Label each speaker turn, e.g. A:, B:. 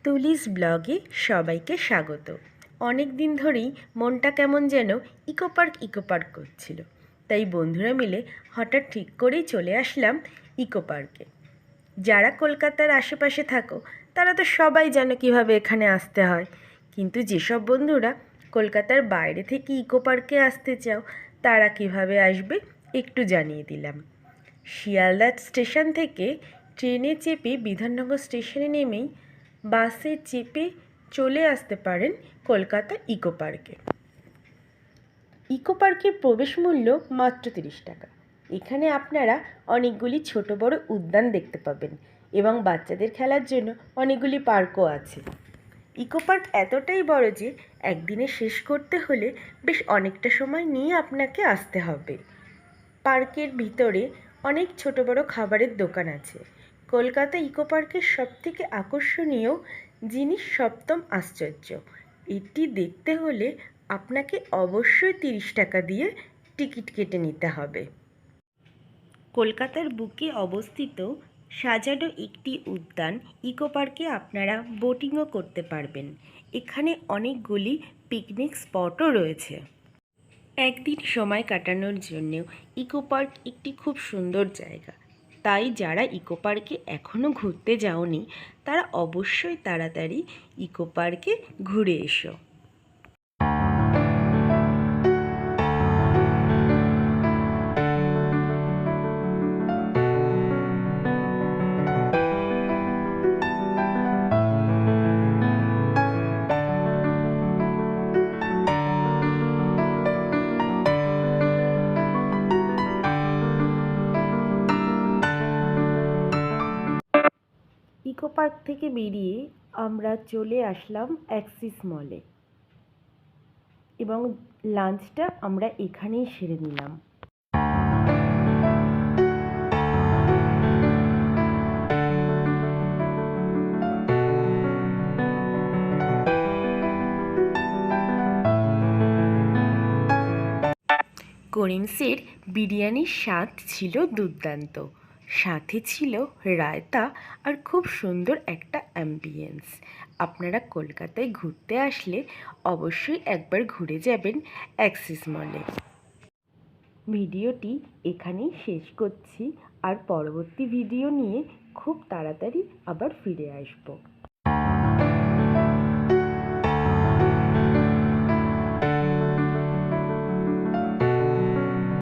A: তুলিস ব্লগে সবাইকে স্বাগত। অনেক দিন ধরেই মনটা কেমন যেন ইকো পার্ক করছিল, তাই বন্ধুরা মিলে হঠাৎ ঠিক করেই চলে আসলাম ইকো পার্কে। যারা কলকাতার আশেপাশে থাকো তারা তো সবাই জানো কীভাবে এখানে আসতে হয়, কিন্তু যেসব বন্ধুরা কলকাতার বাইরে থেকে ইকো পার্কে আসতে চাও তারা কিভাবে আসবে একটু জানিয়ে দিলাম। শিয়ালদা স্টেশন থেকে ট্রেনে চেপে বিধাননগর স্টেশনে নেমেই বাসে চেপে চলে আসতে পারেন কলকাতা ইকো পার্কে। ইকো পার্কের প্রবেশ মূল্য মাত্র 30 টাকা। এখানে আপনারা অনেকগুলি ছোট বড় উদ্যান দেখতে পাবেন এবং বাচ্চাদের খেলার জন্য অনেকগুলি পার্কও আছে। ইকো পার্ক এতটাই বড় যে একদিনে শেষ করতে হলে বেশ অনেকটা সময় নিয়ে আপনাকে আসতে হবে। পার্কের ভিতরে অনেক ছোট বড় খাবারের দোকান আছে। কলকাতা ইকো পার্কের সবথেকে আকর্ষণীয় জিনিস সপ্তম আশ্চর্য। এটি দেখতে হলে আপনাকে অবশ্যই 30 টাকা দিয়ে টিকিট কেটে নিতে হবে। কলকাতার বুকে অবস্থিত সাজানো একটি উদ্যান ইকো পার্কে আপনারা বোটিংও করতে পারবেন। এখানে অনেকগুলি পিকনিক স্পটও রয়েছে। একদিন সময় কাটানোর জন্যেও ইকো পার্ক একটি খুব সুন্দর জায়গা। তাই যারা ইকো পার্কে এখনও ঘুরতে যাওনি তারা অবশ্যই তাড়াতাড়ি ইকো পার্কে ঘুরে এসো। ইকো পার্ক থেকে বেরিয়ে আমরা চলে আসলাম অ্যাক্সিস মলে এবং লাঞ্চটা আমরা এখানেই সেরে নিলাম। করিমসের বিরিয়ানির স্বাদ ছিল দুর্দান্ত, সাথে ছিল রায়তা আর খুব সুন্দর একটা অ্যাম্বিয়েন্স। আপনারা কলকাতায় ঘুরতে আসলে অবশ্যই একবার ঘুরে যাবেন অ্যাক্সিস মলে। ভিডিওটি এখানেই শেষ করছি, আর পরবর্তী ভিডিও নিয়ে খুব তাড়াতাড়ি আবার ফিরে আসবো।